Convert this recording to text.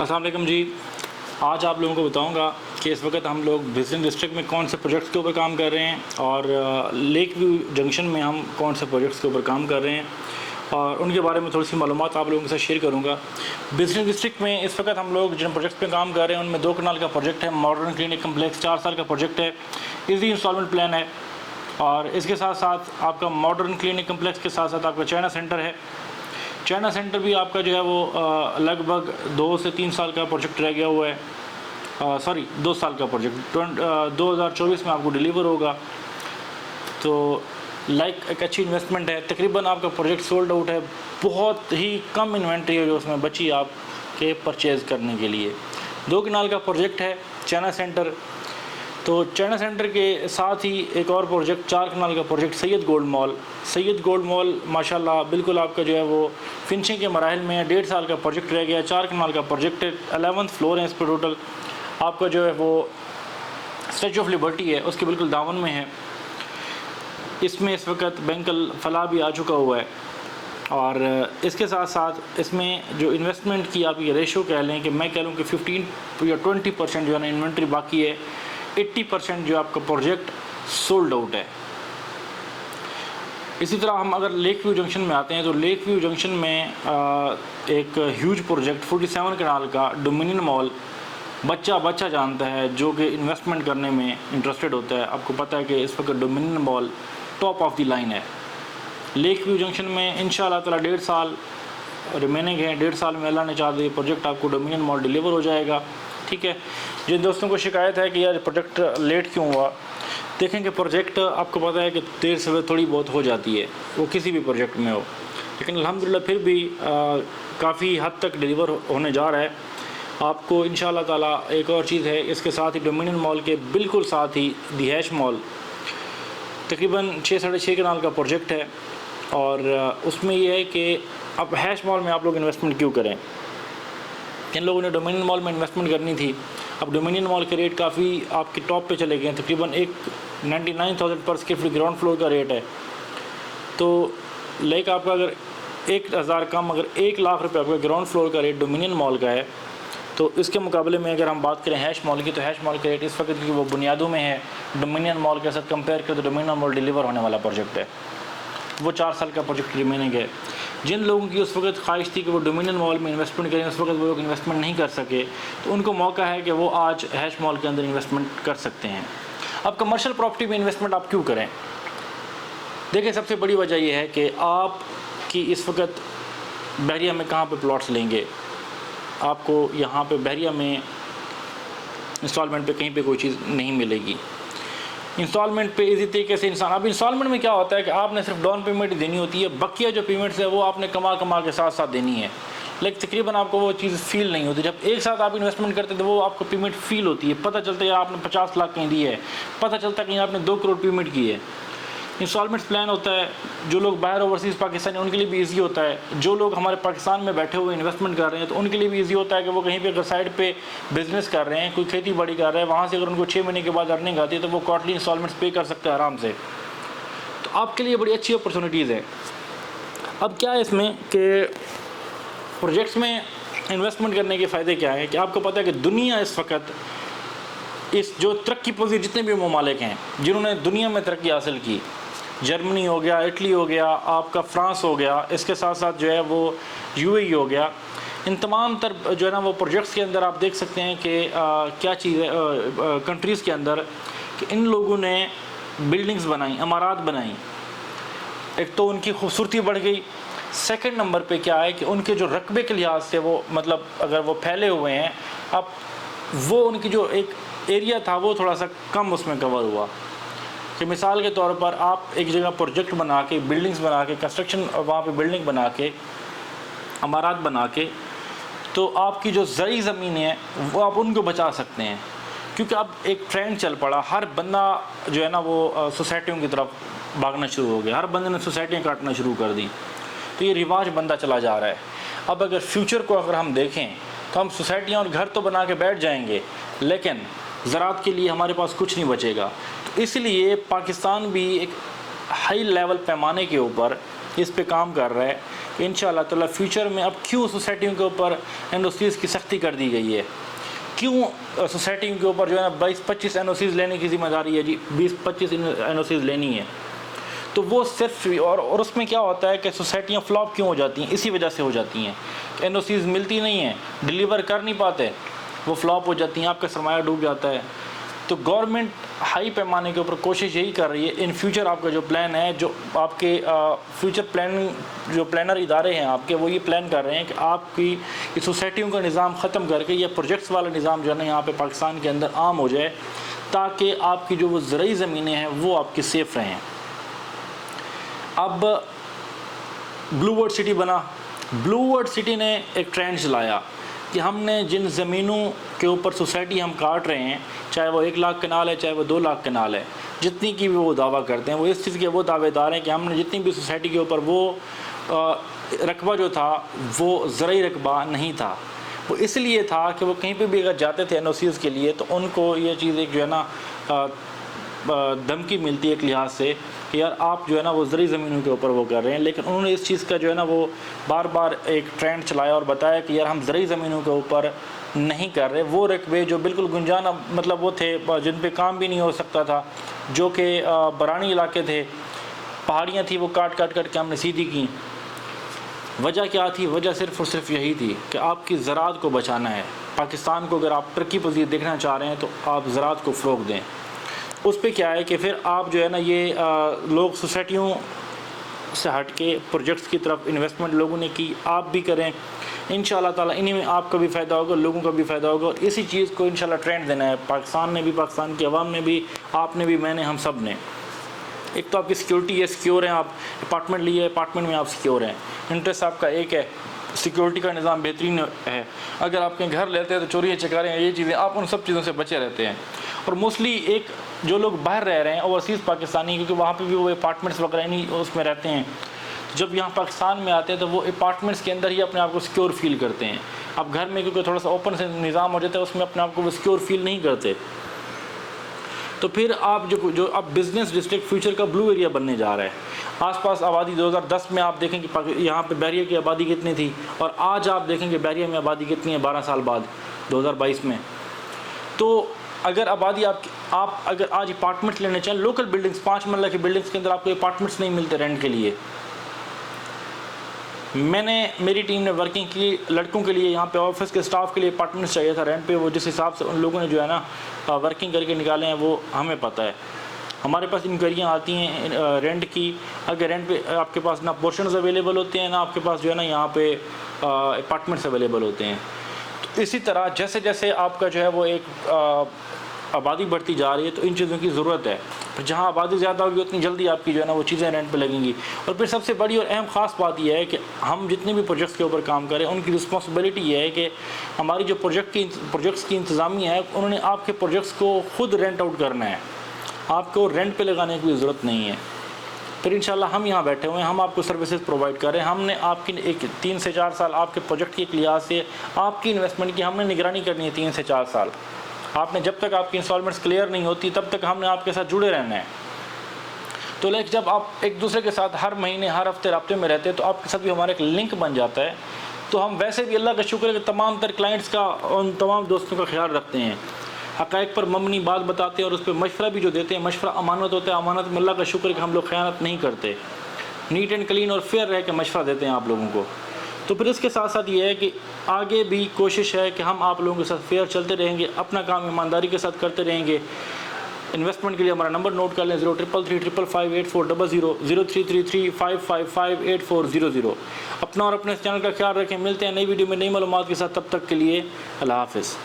السلام علیکم جی. آج آپ لوگوں کو بتاؤں گا کہ اس وقت ہم لوگ بزنس ڈسٹرکٹ میں کون سے پروجیکٹس کے اوپر کام کر رہے ہیں اور لیک ویو جنکشن میں ہم کون سے پروجیکٹس کے اوپر کام کر رہے ہیں اور ان کے بارے میں تھوڑی سی معلومات آپ لوگوں کے ساتھ شیئر کروں گا. بزنس ڈسٹرکٹ میں اس وقت ہم لوگ جن پروجیکٹس پہ کام کر رہے ہیں ان میں 2 کنال کا پروجیکٹ ہے, ماڈرن کلینک کمپلیکس 4 سال کا پروجیکٹ ہے, ایزی انسٹالمنٹ پلان ہے. اور اس کے ساتھ ساتھ آپ کا ماڈرن کلینک کمپلیکس کے ساتھ ساتھ آپ کا چائنا سینٹر ہے. چائنا سینٹر بھی آپ کا جو ہے وہ لگ بھگ 2 سے 3 سال کا پروجیکٹ رہ گیا ہوا ہے, 2 سال کا پروجیکٹ 2024 میں آپ کو ڈیلیور ہوگا. تو ایک اچھی انویسٹمنٹ ہے. تقریباً آپ کا پروجیکٹ سولڈ آؤٹ ہے, بہت ہی کم انوینٹری ہے جو اس میں بچی آپ کے پرچیز کرنے کے لیے. 2 کنال کا پروجیکٹ ہے چائنا سینٹر. تو چائنا سینٹر کے ساتھ ہی ایک اور پروجیکٹ 4 کنال کا پروجیکٹ سید گولڈ مال. سید گولڈ مال ماشاءاللہ بالکل آپ کا جو ہے وہ فنشنگ کے مراحل میں ہے. 1.5 سال کا پروجیکٹ رہ گیا, 4 کنال کا پروجیکٹ ہے, 11th فلور ہے اس پہ ٹوٹل. آپ کا جو ہے وہ اسٹیچو آف لبرٹی ہے اس کے بالکل دامن میں ہے. اس میں اس وقت بینک الفلاح بھی آ چکا ہوا ہے. اور اس کے ساتھ ساتھ اس میں جو انویسٹمنٹ کی آپ یہ ریشو کہہ لیں کہ میں کہہ لوں کہ 15 یا 20% جو ہے نا انوینٹری باقی ہے, 80% جو آپ کا پروجیکٹ سولڈ آؤٹ ہے. اسی طرح ہم اگر لیک ویو جنکشن میں آتے ہیں تو لیک ویو جنکشن میں ایک ہیوج پروجیکٹ 47 کنال کا ڈومینین مال بچہ جانتا ہے جو کہ انویسٹمنٹ کرنے میں انٹرسٹڈ ہوتا ہے. آپ کو پتہ ہے کہ اس وقت dominion mall top of the line ہے. لیک ویو جنکشن میں انشاءاللہ تعالی 1.5 سال ریمیننگ ہے. 1.5 سال میں اللہ نے چاہ دیا پروجیکٹ آپ کو ڈومینین مال ڈیلیور ہو جائے گا. ٹھیک ہے. جن دوستوں کو شکایت ہے کہ یار پروجیکٹ لیٹ کیوں ہوا, دیکھیں کہ پروجیکٹ آپ کو پتہ ہے کہ دیر سے تھوڑی بہت ہو جاتی ہے, وہ کسی بھی پروجیکٹ میں ہو, لیکن الحمدللہ پھر بھی کافی حد تک ڈیلیور ہونے جا رہا ہے آپ کو انشاءاللہ تعالی. ایک اور چیز ہے اس کے ساتھ ہی ڈومینین مال کے بالکل ساتھ ہی دی ہیش مال تقریباً 6.5 کنال کا پروجیکٹ ہے. اور اس میں یہ ہے کہ اب ہیش مال میں آپ لوگ انویسٹمنٹ کیوں کریں. جن لوگوں نے ڈومینین مال میں انویسٹمنٹ کرنی تھی, اب ڈومینین مال کے ریٹ کافی آپ کے ٹاپ پہ چلے گئے ہیں. تقریباً 99,000 پر اسکوائر فٹ گراؤنڈ فلور کا ریٹ ہے. تو لائک آپ کا اگر 1,000 کم اگر 1 لاکھ روپے آپ کا گراؤنڈ فلور کا ریٹ ڈومینین مال کا ہے, تو اس کے مقابلے میں اگر ہم بات کریں ہیش مال کی, تو ہیش مال کا ریٹ اس وقت کی وہ بنیادوں میں ہے. ڈومینین مال کے ساتھ کمپیئر کریں تو ڈومینین مال ڈیلیور ہونے والا پروجیکٹ ہے, وہ 4 سال کا پروجیکٹ ریمیننگ ہے. جن لوگوں کی اس وقت خواہش تھی کہ وہ ڈومینین مال میں انویسٹمنٹ کریں, اس وقت وہ لوگ انویسٹمنٹ نہیں کر سکے, تو ان کو موقع ہے کہ وہ آج ہیش مال کے اندر انویسٹمنٹ کر سکتے ہیں. اب کمرشل پراپرٹی میں انویسٹمنٹ آپ کیوں کریں؟ دیکھیں سب سے بڑی وجہ یہ ہے کہ آپ کی اس وقت بحریہ میں کہاں پہ پلاٹس لیں گے. آپ کو یہاں پہ بحریہ میں انسٹالمنٹ پہ کہیں پہ کوئی چیز نہیں ملے گی. انسٹالمنٹ پہ اسی طریقے سے اب انسٹالمنٹ میں کیا ہوتا ہے کہ آپ نے صرف ڈاؤن پیمنٹ دینی ہوتی ہے, بقیہ جو پیمنٹس ہے وہ آپ نے کما کے ساتھ ساتھ دینی ہے. لیکن تقریباً آپ کو وہ چیز فیل نہیں ہوتی. جب ایک ساتھ آپ انویسٹمنٹ کرتے تو وہ آپ کو پیمنٹ فیل ہوتی ہے, پتہ چلتا ہے آپ نے 50 لاکھ کہیں دی ہے, پتہ چلتا ہے کہ آپ نے 2 کروڑ پیمنٹ کی ہے. انسٹالمنٹس پلان ہوتا ہے جو لوگ باہر اوورسیز پاکستانی ان کے لیے بھی ایزی ہوتا ہے. جو لوگ ہمارے پاکستان میں بیٹھے ہوئے انویسٹمنٹ کر رہے ہیں تو ان کے لیے بھی ایزی ہوتا ہے کہ وہ کہیں پہ اگر سائڈ پہ بزنس کر رہے ہیں, کوئی کھیتی باڑی کر رہے ہیں, وہاں سے اگر ان کو 6 مہینے کے بعد ارننگ آتی ہے تو وہ کوارٹرلی انسٹالمنٹس پے کر سکتے ہیں آرام سے. تو آپ کے لیے بڑی اچھی اپرچونیٹیز ہے. اب کیا ہے اس میں کہ پروجیکٹس میں انویسٹمنٹ کرنے کے فائدے کیا ہیں کہ آپ کو پتہ ہے کہ دنیا اس وقت اس جو ترقی پذیر جتنے بھی ممالک ہیں جنہوں نے دنیا میں ترقی حاصل کی, جرمنی ہو گیا, اٹلی ہو گیا, آپ کا فرانس ہو گیا, اس کے ساتھ ساتھ جو ہے وہ UAE ہو گیا, ان تمام تر جو ہے نا وہ پروجیکٹس کے اندر آپ دیکھ سکتے ہیں کہ کیا چیز ہے کنٹریز کے اندر کہ ان لوگوں نے بلڈنگز بنائیں, عمارات بنائیں. ایک تو ان کی خوبصورتی بڑھ گئی, سیکنڈ نمبر پہ کیا ہے کہ ان کے جو رقبے کے لحاظ سے وہ مطلب اگر وہ پھیلے ہوئے ہیں, اب وہ ان کی جو ایک ایریا تھا وہ تھوڑا سا کم اس میں کور ہوا. کہ مثال کے طور پر آپ ایک جگہ پروجیکٹ بنا کے, بلڈنگز بنا کے, کنسٹرکشن وہاں پہ بلڈنگ بنا کے, عمارات بنا کے, تو آپ کی جو زرعی زمینیں ہیں وہ آپ ان کو بچا سکتے ہیں. کیونکہ اب ایک ٹرینڈ چل پڑا, ہر بندہ جو ہے نا وہ سوسائٹیوں کی طرف بھاگنا شروع ہو گیا, ہر بندے نے سوسائٹیاں کاٹنا شروع کر دی. تو یہ رواج بندہ چلا جا رہا ہے. اب اگر فیوچر کو اگر ہم دیکھیں تو ہم سوسائٹیاں اور گھر تو بنا کے بیٹھ جائیں گے, لیکن زراعت کے لیے ہمارے پاس کچھ نہیں بچے گا. تو اس لیے پاکستان بھی ایک ہائی لیول پیمانے کے اوپر اس پہ کام کر رہا ہے کہ انشاءاللہ تعالیٰ فیوچر میں اب کیوں سوسائٹیوں کے اوپر NOCs کی سختی کر دی گئی ہے، کیوں سوسائٹیوں کے اوپر جو ہے نا 20-25 NOCs لینے کی ذمہ داری ہے جی، 20-25 NOCs لینی ہے. تو وہ صرف اور اس میں کیا ہوتا ہے کہ سوسائٹیاں فلاپ کیوں ہو جاتی ہیں، اسی وجہ سے ہو جاتی ہیں. NOCs ملتی نہیں ہیں، ڈیلیور کر نہیں پاتے، وہ فلاپ ہو جاتی ہیں، آپ کا سرمایہ ڈوب جاتا ہے. تو گورنمنٹ ہائی پیمانے کے اوپر کوشش یہی کر رہی ہے ان فیوچر آپ کا جو پلان ہے، جو آپ کے فیوچر پلاننگ جو پلانر ادارے ہیں آپ کے، وہ یہ پلان کر رہے ہیں کہ آپ کی سوسائٹیوں کا نظام ختم کر کے یہ پروجیکٹس والا نظام جو ہے نا یہاں پہ پاکستان کے اندر عام ہو جائے، تاکہ آپ کی جو وہ زرعی زمینیں ہیں وہ آپ کی سیف رہیں. اب بلو ورلڈ سٹی بنا. بلو ورلڈ سٹی نے ایک ٹرینڈ چلایا کہ ہم نے جن زمینوں کے اوپر سوسائٹی ہم کاٹ رہے ہیں، چاہے وہ 1 لاکھ کنال ہے، چاہے وہ 2 لاکھ کنال ہے، جتنی کی بھی وہ دعویٰ کرتے ہیں، وہ اس چیز کے وہ دعوے دار ہیں کہ ہم نے جتنی بھی سوسائٹی کے اوپر وہ رقبہ جو تھا وہ زرعی رقبہ نہیں تھا. وہ اس لیے تھا کہ وہ کہیں پہ بھی اگر جاتے تھے NOCs کے لیے تو ان کو یہ چیز ایک جو ہے نا دھمکی ملتی ہے ایک لحاظ سے کہ یار آپ جو ہے نا وہ زرعی زمینوں کے اوپر وہ کر رہے ہیں. لیکن انہوں نے اس چیز کا جو ہے نا وہ بار بار ایک ٹرینڈ چلایا اور بتایا کہ یار ہم زرعی زمینوں کے اوپر نہیں کر رہے. وہ رقبے جو بالکل گنجانا مطلب وہ تھے جن پہ کام بھی نہیں ہو سکتا تھا، جو کہ برانی علاقے تھے، پہاڑیاں تھیں، وہ کاٹ کے ہم نے سیدھی کی. وجہ کیا تھی؟ وجہ صرف اور صرف یہی تھی کہ آپ کی زراعت کو بچانا ہے. پاکستان کو اگر آپ ترقی پذیر دیکھنا چاہ رہے ہیں تو آپ زراعت کو فروغ دیں. اس پہ کیا ہے کہ پھر آپ جو ہے نا یہ لوگ سوسائٹیوں سے ہٹ کے پروجیکٹس کی طرف انویسٹمنٹ لوگوں نے کی، آپ بھی کریں. انشاءاللہ تعالیٰ انہی میں آپ کا بھی فائدہ ہوگا، لوگوں کا بھی فائدہ ہوگا. اور اسی چیز کو انشاءاللہ ٹرینڈ دینا ہے پاکستان نے بھی، پاکستان کی عوام نے بھی، آپ نے بھی، میں نے، ہم سب نے. ایک تو آپ کی سیکیورٹی ہے، سیکیور ہیں، آپ اپارٹمنٹ لیے، اپارٹمنٹ میں آپ سیکیور ہیں، انٹرسٹ آپ کا ایک ہے، سیکیورٹی کا نظام بہترین ہے. اگر آپ کے گھر لیتے ہیں تو چوریاں چکاریاں یہ چیزیں، آپ ان سب چیزوں سے بچے رہتے ہیں. اور موسٹلی ایک جو لوگ باہر رہ رہے ہیں اوورسیز پاکستانی، کیونکہ وہاں پہ بھی وہ اپارٹمنٹس وغیرہ نہیں اس میں رہتے ہیں، جب یہاں پاکستان میں آتے ہیں تو وہ اپارٹمنٹس کے اندر ہی اپنے آپ کو سیکیور فیل کرتے ہیں. اب گھر میں کیونکہ تھوڑا سا اوپن سے نظام ہو جاتا ہے، اس میں اپنے آپ کو وہ سیکیور فیل نہیں کرتے. تو پھر آپ جو اب بزنس ڈسٹرکٹ فیوچر کا بلو ایریا بننے جا رہا ہے. آس پاس آبادی 2010 میں آپ دیکھیں کہ یہاں پہ بحریہ کی آبادی کتنی تھی، اور آج آپ دیکھیں کہ بحریہ میں آبادی کتنی ہے 12 سال بعد 2022 میں. تو اگر آبادی آپ اگر آج اپارٹمنٹس لینے چاہیں، لوکل بلڈنگس 5 مرلہ کی بلڈنگس کے اندر آپ کو اپارٹمنٹس نہیں ملتے رینٹ کے لیے. میری ٹیم نے ورکنگ کی، لڑکوں کے لیے یہاں پہ آفس کے سٹاف کے لیے اپارٹمنٹس چاہیے تھا رینٹ پہ. وہ جس حساب سے ان لوگوں نے جو ہے نا ورکنگ کر کے نکالے ہیں وہ ہمیں پتہ ہے. ہمارے پاس انکوائریاں آتی ہیں رینٹ کی، اگر رینٹ پہ آپ کے پاس نہ پورشنز اویلیبل ہوتے ہیں، نہ آپ کے پاس جو ہے نا یہاں پہ اپارٹمنٹس اویلیبل ہوتے ہیں. تو اسی طرح جیسے جیسے آپ کا جو ہے وہ ایک آبادی بڑھتی جا رہی ہے تو ان چیزوں کی ضرورت ہے. جہاں آبادی زیادہ ہوگی اتنی جلدی آپ کی جو ہے نا وہ چیزیں رینٹ پہ لگیں گی. اور پھر سب سے بڑی اور اہم خاص بات یہ ہے کہ ہم جتنے بھی پروجیکٹس کے اوپر کام کریں ان کی رسپانسبلٹی یہ ہے کہ ہماری جو پروجیکٹس کی انتظامیہ ہے، انہوں نے آپ کے پروجیکٹس کو خود رینٹ آؤٹ کرنا ہے، آپ کو رینٹ پہ لگانے کی ضرورت نہیں ہے. پھر انشاءاللہ ہم یہاں بیٹھے ہوئے ہیں، ہم آپ کو سروسز پرووائڈ کر رہے ہیں. ہم نے آپ کی ایک 3 سے 4 سال آپ کے پروجیکٹ کی ایک لحاظ سے آپ کی انویسٹمنٹ کی ہم نے نگرانی کرنی ہے 3 سے 4 سال. آپ نے جب تک آپ کی انسٹالمنٹس کلیئر نہیں ہوتی تب تک ہم نے آپ کے ساتھ جڑے رہنا ہے. تو لیکن جب آپ ایک دوسرے کے ساتھ ہر مہینے ہر ہفتے رابطے میں رہتے ہیں تو آپ کے ساتھ بھی ہمارا ایک لنک بن جاتا ہے. تو ہم ویسے بھی اللہ کا شکر ہے کہ تمام تر کلائنٹس کا، ان تمام دوستوں کا خیال رکھتے ہیں، حقائق پر مبنی بات بتاتے ہیں اور اس پہ مشورہ بھی جو دیتے ہیں. مشورہ امانت ہوتا ہے، امانت میں اللہ کا شکر ہے کہ ہم لوگ خیانت نہیں کرتے، نیٹ اینڈ کلین اور فیئر رہ کے مشورہ دیتے ہیں آپ لوگوں کو. تو پھر اس کے ساتھ ساتھ یہ ہے کہ آگے بھی کوشش ہے کہ ہم آپ لوگوں کے ساتھ فیئر چلتے رہیں گے، اپنا کام ایمانداری کے ساتھ کرتے رہیں گے. انویسٹمنٹ کے لیے ہمارا نمبر نوٹ کر لیں 0333558400 0333558400. اپنا اور اپنے اس چینل کا خیال رکھیں. ملتے ہیں نئی ویڈیو میں نئی معلومات کے ساتھ، تب تک کے لیے اللہ حافظ.